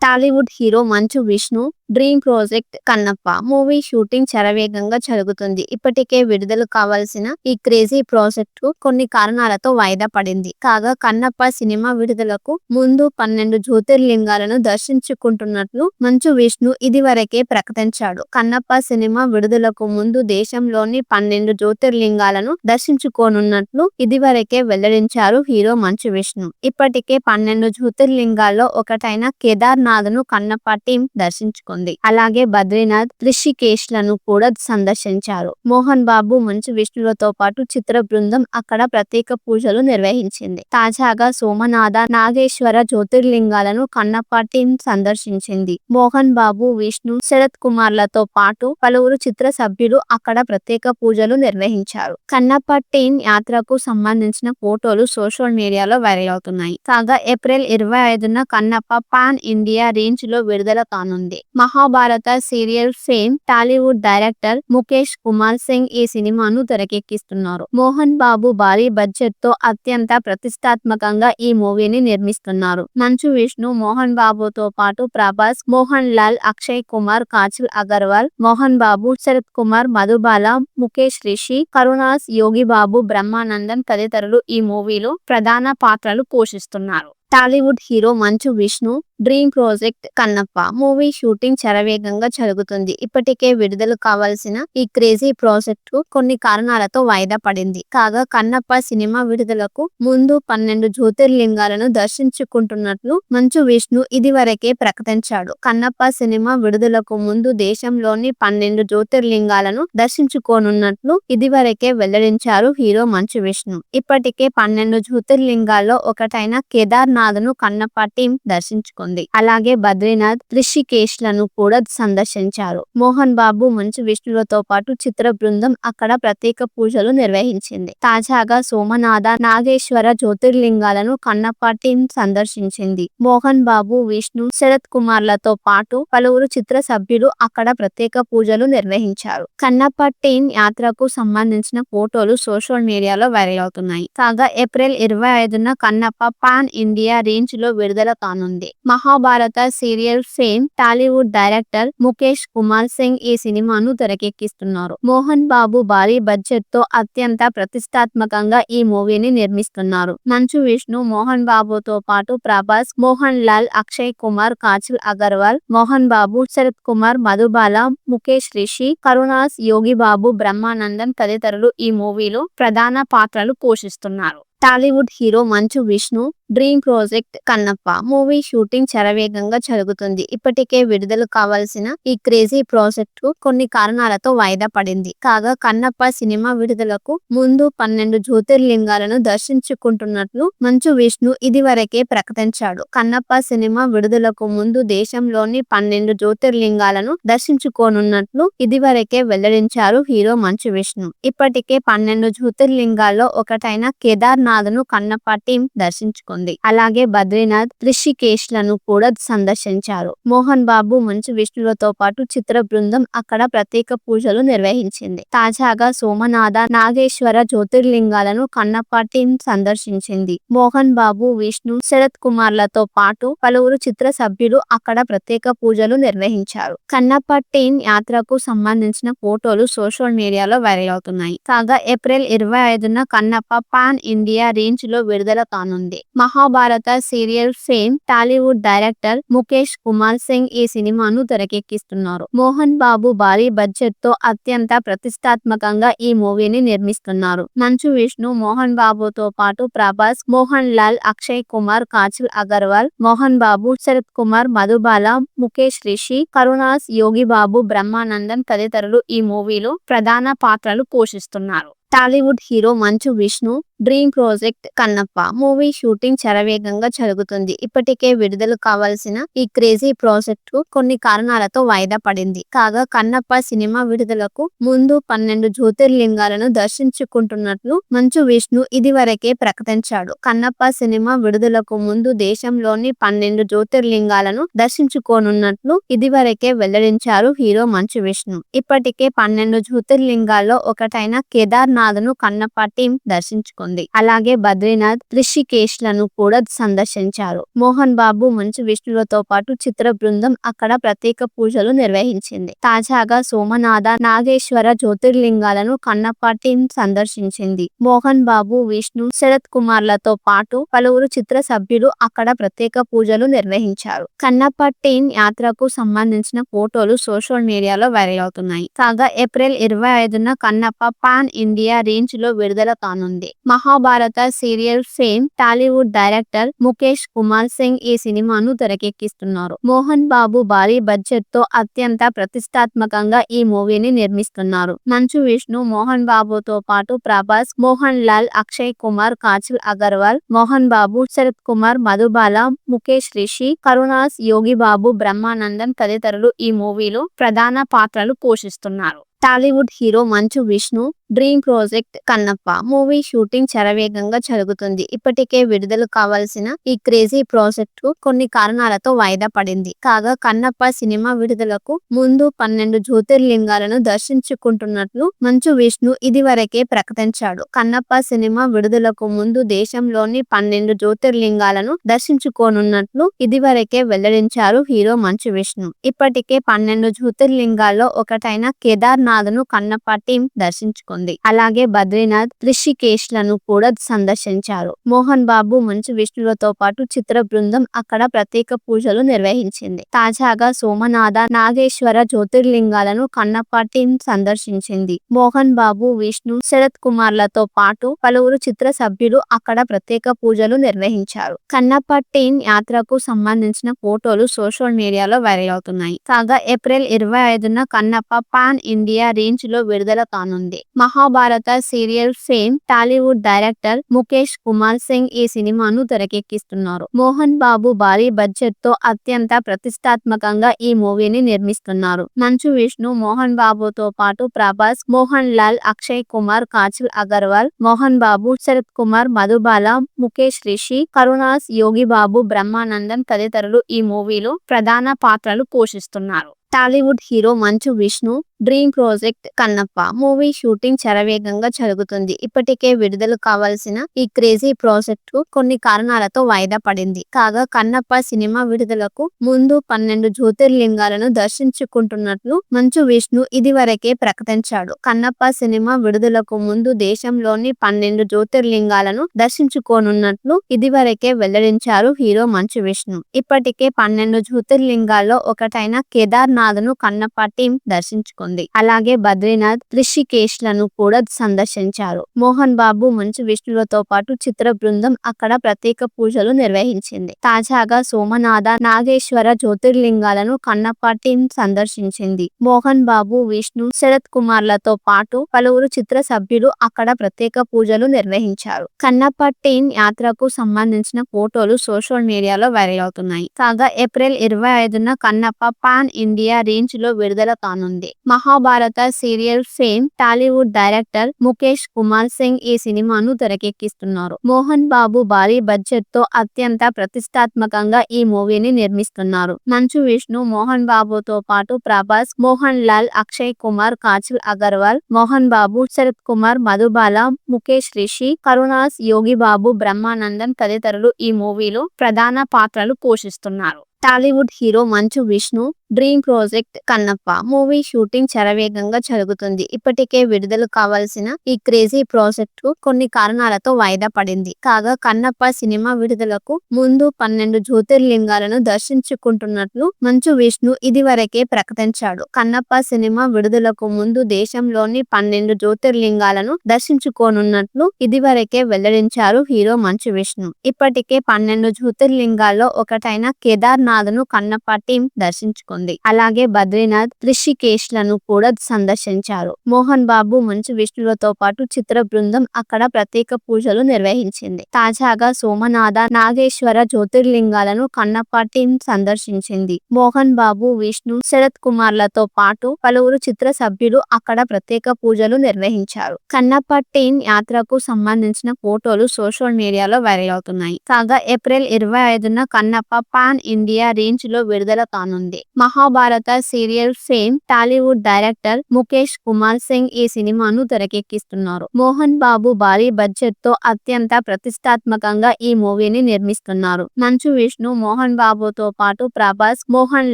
Tollywood hero Manchu Vishnu dream project Kannappa movie shooting శరవేగంగా జరుగుతుంది. ఇప్పటికే విడుదల కావాల్సిన ఈ క్రేజీ ప్రాజెక్టు కొన్ని కారణాలతో వాయిదా పడింది. కాగా కన్నప్ప సినిమా విడుదలకు ముందు 12 జ్యోతిర్లింగాలను దర్శించుకుంటున్నట్లు మంచు విష్ణు ఇదివరకే ప్రకటించాడు. కన్నప్ప సినిమా విడుదలకు ముందు దేశంలోని 12 జ్యోతిర్లింగాలను దర్శించుకోనున్నట్లు ఇదివరకే వెల్లడించారు హీరో మంచు విష్ణు. ఇప్పటికే 12 జ్యోతిర్లింగాల్లో ఒకటైన కేదార్నాథ్ను కన్నప్ప టీం దర్శించుకుంది. అలాగే బద్రీనాథ్, రిషికేశ్ లను కూడా సందర్శించారు. మోహన్ బాబు, మంచు విష్ణులతో పాటు చిత్ర బృందం అక్కడ ప్రత్యేక పూజలు నిర్వహించింది. తాజాగా సోమనాథ, నాగేశ్వర జ్యోతిర్లింగాలను కన్నప్ప టీం సందర్శించింది. మోహన్ బాబు, విష్ణు, శరత్ కుమార్లతో పాటు పలువురు చిత్ర సభ్యులు అక్కడ ప్రత్యేక పూజలు నిర్వహించారు. కన్నప్ప టీం యాత్రకు సంబంధించిన ఫోటోలు సోషల్ మీడియాలో వైరల్ అవుతున్నాయి. కాగా ఏప్రిల్ 25న కన్నప్ప పాన్ ఇండియా రేంజ్ లో విడుదల కానుంది. Mahabharata serial fame Tollywood director Mukesh Kumar Singh ఈ సినిమాను తెరకెక్కిస్తున్నారు. మోహన్ బాబు భారీ బడ్జెట్ తో అత్యంత ప్రతిష్టాత్మకంగా ఈ మూవీని నిర్మిస్తున్నారు. మంచు విష్ణు, మోహన్ బాబుతో పాటు ప్రభాస్, మోహన్ లాల్, అక్షయ్ కుమార్, కాజల్ అగర్వాల్, మోహన్ బాబు, శరత్ కుమార్, మధుబాల, ముఖేష్ రిషి, కరుణాస్, యోగి బాబు, బ్రహ్మానందన్ తదితరులు ఈ మూవీలో ప్రధాన పాత్రలు పోషిస్తున్నారు. Tollywood hero Manchu Vishnu dream project Kannappa movie shooting శరవేగంగా జరుగుతుంది. ఇప్పటికే విడుదల కావాల్సిన ఈ క్రేజీ ప్రాజెక్టు కొన్ని కారణాలతో వాయిదా పడింది. కాగా కన్నప్ప సినిమా విడుదలకు ముందు 12 జ్యోతిర్లింగాలను దర్శించుకుంటున్నట్లు మంచు విష్ణు ఇదివరకే ప్రకటించాడు. కన్నప్ప సినిమా విడుదలకు ముందు దేశంలోని 12 జ్యోతిర్లింగాలను దర్శించుకోనున్నట్లు ఇదివరకే వెల్లడించారు హీరో మంచు విష్ణు. ఇప్పటికే 12 జ్యోతిర్లింగాల్లో ఒకటైన కేదార్నాథ్ను కన్నప్ప టీం దర్శించుకుంది. అలాగే బద్రీనాథ్, రిషికేశ్ లను కూడా సందర్శించారు. మోహన్ బాబు, మంచు విష్ణులతో పాటు చిత్ర బృందం అక్కడ ప్రత్యేక పూజలు నిర్వహించింది. తాజాగా సోమనాథ, నాగేశ్వర జ్యోతిర్లింగాలను కన్నప్ప టీం సందర్శించింది. మోహన్ బాబు, విష్ణు, శరత్ కుమార్లతో పాటు పలువురు చిత్ర సభ్యులు అక్కడ ప్రత్యేక పూజలు నిర్వహించారు. కన్నప్ప టీం యాత్రకు సంబంధించిన ఫోటోలు సోషల్ మీడియాలో వైరల్ అవుతున్నాయి. కాగా ఏప్రిల్ 25న కన్నప్ప పాన్ ఇండియా రేంజ్ లో విడుదల కానుంది. Mahabharata serial fame Tollywood director Mukesh Kumar Singh ఈ సినిమాను తెరకెక్కిస్తున్నారు. మోహన్ బాబు భారీ బడ్జెట్ తో అత్యంత ప్రతిష్టాత్మకంగా ఈ మూవీని నిర్మిస్తున్నారు. మంచు విష్ణు, మోహన్ బాబుతో పాటు ప్రభాస్, మోహన్ లాల్, అక్షయ్ కుమార్, కాజల్ అగర్వాల్, మోహన్ బాబు, శరత్ కుమార్, మధుబాల, ముఖేష్ రిషి, కరుణాస్, యోగి బాబు, బ్రహ్మానందన్ తదితరులు ఈ మూవీలో ప్రధాన పాత్రలు పోషిస్తున్నారు. Tollywood hero Manchu Vishnu dream project Kannappa movie shooting శరవేగంగా జరుగుతుంది. ఇప్పటికే విడుదల కావాల్సిన ఈ క్రేజీ ప్రాజెక్టు కొన్ని కారణాలతో వాయిదా పడింది. కాగా కన్నప్ప సినిమా విడుదలకు ముందు 12 జ్యోతిర్లింగాలను దర్శించుకుంటున్నట్లు మంచు విష్ణు ఇదివరకే ప్రకటించాడు. కన్నప్ప సినిమా విడుదలకు ముందు దేశంలోని 12 జ్యోతిర్లింగాలను దర్శించుకోనున్నట్లు ఇదివరకే వెల్లడించారు హీరో మంచు విష్ణు. ఇప్పటికే 12 జ్యోతిర్లింగాల్లో ఒకటైన కేదార్నాథ్ను కన్నప్ప టీం దర్శించుకుంది. అలాగే బద్రీనాథ్, రిషికేశ్ లను కూడా సందర్శించారు. మోహన్ బాబు, మంచు విష్ణులతో పాటు చిత్ర బృందం అక్కడ ప్రత్యేక పూజలు నిర్వహించింది. తాజాగా సోమనాథ, నాగేశ్వర జ్యోతిర్లింగాలను కన్నప్ప టీం సందర్శించింది. మోహన్ బాబు, విష్ణు, శరత్ కుమార్లతో పాటు పలువురు చిత్ర సభ్యులు అక్కడ ప్రత్యేక పూజలు నిర్వహించారు. కన్నప్ప టీం యాత్రకు సంబంధించిన ఫోటోలు సోషల్ మీడియాలో వైరల్ అవుతున్నాయి. కాగా ఏప్రిల్ 25న కన్నప్ప పాన్ ఇండియా రేంజ్ లో విడుదల కానుంది. Mahabharata serial fame Tollywood director Mukesh Kumar Singh ఈ సినిమాను తెరకెక్కిస్తున్నారు. మోహన్ బాబు భారీ బడ్జెట్ తో అత్యంత ప్రతిష్టాత్మకంగా ఈ మూవీని నిర్మిస్తున్నారు. మంచు విష్ణు, మోహన్ బాబుతో పాటు ప్రభాస్, మోహన్ లాల్, అక్షయ్ కుమార్, కాజల్ అగర్వాల్, మోహన్ బాబు, శరత్ కుమార్, మధుబాల, ముఖేష్ రిషి, కరుణాస్, యోగి బాబు, బ్రహ్మానందన్ తదితరులు ఈ మూవీలో ప్రధాన పాత్రలు పోషిస్తున్నారు. Tollywood hero Manchu Vishnu dream project Kannappa movie shooting శరవేగంగా జరుగుతుంది. ఇప్పటికే విడుదల కావాల్సిన ఈ క్రేజీ ప్రాజెక్టు కొన్ని కారణాలతో వాయిదా పడింది. కాగా కన్నప్ప సినిమా విడుదలకు ముందు 12 జ్యోతిర్లింగాలను దర్శించుకుంటున్నట్లు మంచు విష్ణు ఇదివరకే ప్రకటించాడు. కన్నప్ప సినిమా విడుదలకు ముందు దేశంలోని 12 జ్యోతిర్లింగాలను దర్శించుకోనున్నట్లు ఇదివరకే వెల్లడించారు హీరో మంచు విష్ణు. ఇప్పటికే 12 జ్యోతిర్లింగాల్లో ఒకటైన కేదార్నాథ్ కేదార్నాథ్ను కన్నప్ప టీం దర్శించుకుంది. అలాగే బద్రీనాథ్, రిషికేశ్ లను కూడా సందర్శించారు. మోహన్ బాబు, మంచు విష్ణులతో పాటు చిత్ర బృందం అక్కడ ప్రత్యేక పూజలు నిర్వహించింది. తాజాగా సోమనాథ, నాగేశ్వర జ్యోతిర్లింగాలను కన్నప్ప టీం సందర్శించింది. మోహన్ బాబు, విష్ణు, శరత్ కుమార్లతో పాటు పలువురు చిత్ర సభ్యులు అక్కడ ప్రత్యేక పూజలు నిర్వహించారు. కన్నప్ప టీం యాత్రకు సంబంధించిన ఫోటోలు సోషల్ మీడియాలో వైరల్ అవుతున్నాయి. కాగా ఏప్రిల్ 25న కన్నప్ప పాన్ ఇండియా రేంజ్ లో విడుదల కానుంది. Mahabharata serial fame Tollywood director Mukesh Kumar Singh ఈ సినిమాను తెరకెక్కిస్తున్నారు. మోహన్ బాబు భారీ బడ్జెట్ తో అత్యంత ప్రతిష్టాత్మకంగా ఈ మూవీని నిర్మిస్తున్నారు. మంచు విష్ణు, మోహన్ బాబుతో పాటు ప్రభాస్, మోహన్ లాల్, అక్షయ్ కుమార్, కాజల్ అగర్వాల్, మోహన్ బాబు, శరత్ కుమార్, మధుబాల, ముఖేష్ రిషి, కరుణాస్, యోగి బాబు, బ్రహ్మానందన్ తదితరులు ఈ మూవీలో ప్రధాన పాత్రలు పోషిస్తున్నారు. Tollywood hero Manchu Vishnu dream project Kannappa movie shooting శరవేగంగా జరుగుతుంది. ఇప్పటికే విడుదల కావాల్సిన ఈ క్రేజీ ప్రాజెక్ట్ కు కొన్ని కారణాలతో వాయిదా పడింది. కాగా కన్నప్ప సినిమా విడుదలకు ముందు 12 జ్యోతిర్లింగాలను దర్శించుకుంటున్నట్లు మంచు విష్ణు ఇదివరకే ప్రకటించాడు. కన్నప్ప సినిమా విడుదలకు ముందు దేశంలోని 12 జ్యోతిర్లింగాలను దర్శించుకోనున్నట్లు ఇదివరకే వెల్లడించారు హీరో మంచు విష్ణు. ఇప్పటికే 12 జ్యోతిర్లింగాల్లో ఒకటైన కేదార్నాథ్ను కన్నప్ప టీం దర్శించుకుంది. అలాగే బద్రీనాథ్, రిషికేశ్ లను కూడా సందర్శించారు. మోహన్ బాబు, మంచు విష్ణులతో పాటు చిత్ర బృందం అక్కడ ప్రత్యేక పూజలు నిర్వహించింది. తాజాగా సోమనాథ, నాగేశ్వర జ్యోతిర్లింగాలను కన్నప్ప టీం సందర్శించింది. మోహన్ బాబు, విష్ణు, శరత్ కుమార్లతో పాటు పలువురు చిత్ర సభ్యులు అక్కడ ప్రత్యేక పూజలు నిర్వహించారు. కన్నప్ప టీం యాత్రకు సంబంధించిన ఫోటోలు సోషల్ మీడియాలో వైరల్ అవుతున్నాయి. కాగా ఏప్రిల్ 25న కన్నప్ప పాన్ ఇండియా రేంజ్ లో విడుదల కానుంది. Mahabharata serial fame Tollywood director Mukesh Kumar Singh ఈ సినిమాను తెరకెక్కిస్తున్నారు. మోహన్ బాబు భారీ బడ్జెట్ తో అత్యంత ప్రతిష్టాత్మకంగా ఈ మూవీని నిర్మిస్తున్నారు. మంచు విష్ణు, మోహన్ బాబుతో పాటు ప్రభాస్, మోహన్ లాల్, అక్షయ్ కుమార్, కాజల్ అగర్వాల్, మోహన్ బాబు, శరత్ కుమార్, మధుబాల, ముఖేష్ రిషి, కరుణాస్, యోగి బాబు, బ్రహ్మానందన్ తదితరులు ఈ మూవీలో ప్రధాన పాత్రలు పోషిస్తున్నారు. Tollywood hero Manchu Vishnu dream project Kannappa movie shooting శరవేగంగా జరుగుతుంది. ఇప్పటికే విడుదల కావాల్సిన ఈ క్రేజీ ప్రాజెక్ట్ కు కొన్ని కారణాలతో వాయిదా పడింది. కాగా కన్నప్ప సినిమా విడుదలకు ముందు 12 జ్యోతిర్లింగాలను దర్శించుకుంటున్నట్లు మంచు విష్ణు ఇదివరకే ప్రకటించాడు. కన్నప్ప సినిమా విడుదలకు ముందు దేశంలోని 12 జ్యోతిర్లింగాలను దర్శించుకోనున్నట్లు ఇదివరకే వెల్లడించారు హీరో మంచు విష్ణు. ఇప్పటికే 12 జ్యోతిర్లింగాల్లో ఒకటైన కేదార్నాథ్ను కన్నప్ప టీం దర్శించుకుంది. అలాగే బద్రీనాథ్, రిషికేశ్ లను కూడా సందర్శించారు. మోహన్ బాబు, మంచు విష్ణులతో పాటు చిత్ర బృందం అక్కడ ప్రత్యేక పూజలు నిర్వహించింది. తాజాగా సోమనాథ, నాగేశ్వర జ్యోతిర్లింగాలను కన్నప్ప టీం సందర్శించింది. మోహన్ బాబు, విష్ణు, శరత్ కుమార్లతో పాటు పలువురు చిత్ర సభ్యులు అక్కడ ప్రత్యేక పూజలు నిర్వహించారు. కన్నప్ప టీం యాత్రకు సంబంధించిన ఫోటోలు సోషల్ మీడియాలో వైరల్ అవుతున్నాయి. కాగా ఏప్రిల్ 25న కన్నప్ప పాన్ ఇండియా రేంజ్ లో విడుదల కానుంది. Mahabharata serial fame Tollywood director Mukesh Kumar Singh ఈ సినిమాను తెరకెక్కిస్తున్నారు. మోహన్ బాబు భారీ బడ్జెట్ తో అత్యంత ప్రతిష్టాత్మకంగా ఈ మూవీని నిర్మిస్తున్నారు. మంచు విష్ణు, మోహన్ బాబుతో పాటు ప్రభాస్, మోహన్ లాల్, అక్షయ్ కుమార్, కాజల్ అగర్వాల్, మోహన్ బాబు, శరత్ కుమార్, మధుబాల, ముఖేష్ రిషి, కరుణాస్, యోగి బాబు, బ్రహ్మానందన్ తదితరులు ఈ మూవీలో ప్రధాన పాత్రలు పోషిస్తున్నారు. Tollywood hero Manchu Vishnu dream project Kannappa movie shooting శరవేగంగా జరుగుతుంది. ఇప్పటికే విడుదల కావాల్సిన ఈ క్రేజీ ప్రాజెక్ట్ కు కొన్ని కారణాలతో వాయిదా పడింది. కాగా కన్నప్ప సినిమా విడుదలకు ముందు 12 జ్యోతిర్లింగాలను దర్శించుకుంటున్నట్లు మంచు విష్ణు ఇదివరకే ప్రకటించాడు. కన్నప్ప సినిమా విడుదలకు ముందు దేశంలోని 12 జ్యోతిర్లింగాలను దర్శించుకోనున్నట్లు ఇదివరకే వెల్లడించారు హీరో మంచు విష్ణు. ఇప్పటికే 12 జ్యోతిర్లింగాల్లో ఒకటైన కేదార్నాథ్ను కన్నప్ప టీం దర్శించుకుంది. అలాగే బద్రీనాథ్, రిషికేశ్ లను కూడా సందర్శించారు. మోహన్ బాబు, మంచు విష్ణులతో పాటు చిత్ర బృందం అక్కడ ప్రత్యేక పూజలు నిర్వహించింది. తాజాగా సోమనాథ, నాగేశ్వర జ్యోతిర్లింగాలను కన్నప్ప టీం సందర్శించింది. మోహన్ బాబు, విష్ణు, శరత్ కుమార్లతో పాటు పలువురు చిత్ర సభ్యులు అక్కడ ప్రత్యేక పూజలు నిర్వహించారు. కన్నప్ప టీం యాత్రకు సంబంధించిన ఫోటోలు సోషల్ మీడియాలో వైరల్ అవుతున్నాయి. కాగా ఏప్రిల్ 25న Kannappa pan India India range లో విడుదల కానుంది. Mahabharata serial fame Tollywood director Mukesh Kumar Singh ఈ సినిమాను తెరకెక్కిస్తున్నారు. మోహన్ బాబు భారీ బడ్జెట్ తో అత్యంత ప్రతిష్టాత్మకంగా ఈ మూవీని నిర్మిస్తున్నారు. మంచు విష్ణు, మోహన్ బాబుతో పాటు ప్రభాస్, మోహన్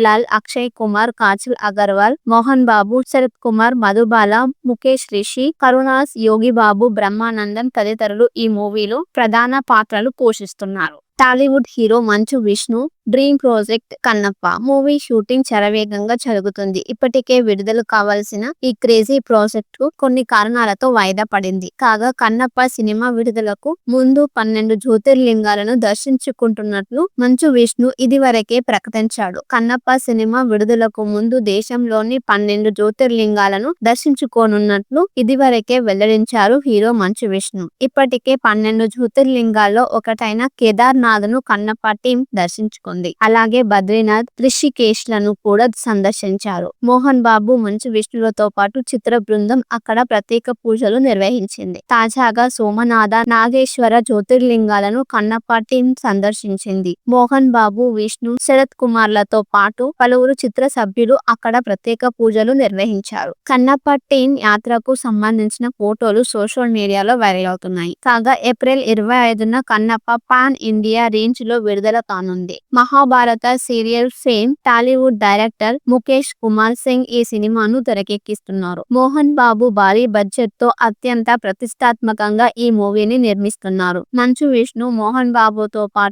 లాల్, అక్షయ్ కుమార్, కాజల్ అగర్వాల్, మోహన్ బాబు, శరత్ కుమార్, మధుబాల, ముఖేష్ రిషి, కరుణాస్, యోగి బాబు, బ్రహ్మానందన్ తదితరులు ఈ మూవీలో ప్రధాన పాత్రలు పోషిస్తున్నారు. Tollywood hero Manchu Vishnu dream project Kannappa movie shooting శరవేగంగా జరుగుతుంది. ఇప్పటికే విడుదల కావాల్సిన ఈ క్రేజీ ప్రాజెక్ట్ కు కొన్ని కారణాలతో వాయిదా పడింది. కాగా కన్నప్ప సినిమా విడుదలకు ముందు 12 జ్యోతిర్లింగాలను దర్శించుకుంటున్నట్లు మంచు విష్ణు ఇదివరకే ప్రకటించాడు. కన్నప్ప సినిమా విడుదలకు ముందు దేశంలోని 12 జ్యోతిర్లింగాలను దర్శించుకోనున్నట్లు ఇదివరకే వెల్లడించారు హీరో మంచు విష్ణు. ఇప్పటికే 12 జ్యోతిర్లింగాల్లో ఒకటైన కేదార్నాథ్ ను కన్నప్ప టీం దర్శించుకుంది. అలాగే బద్రీనాథ్, రిషికేశ్ లను కూడా సందర్శించారు. మోహన్ బాబు, మంచు విష్ణులతో పాటు చిత్ర బృందం అక్కడ ప్రత్యేక పూజలు నిర్వహించింది. తాజాగా సోమనాథ, నాగేశ్వర జ్యోతిర్లింగాలను కన్నప్ప టీం సందర్శించింది. మోహన్ బాబు, విష్ణు, శరత్ కుమార్లతో పాటు పలువురు చిత్ర సభ్యులు అక్కడ ప్రత్యేక పూజలు నిర్వహించారు. కన్నప్ప టీం యాత్రకు సంబంధించిన ఫోటోలు సోషల్ మీడియాలో వైరల్ అవుతున్నాయి. కాగా ఏప్రిల్ 25న కన్నప్ప పాన్ ఇండియా రేంజ్ లో విడుదల కానుంది. Mahabharata serial fame Tollywood director Mukesh Kumar Singh ఈ సినిమాను తెరకెక్కిస్తున్నారు. మోహన్ బాబు భారీ బడ్జెట్ తో అత్యంత ప్రతిష్టాత్మకంగా ఈ మూవీని నిర్మిస్తున్నారు. మంచు విష్ణు, మోహన్ బాబుతో పాటు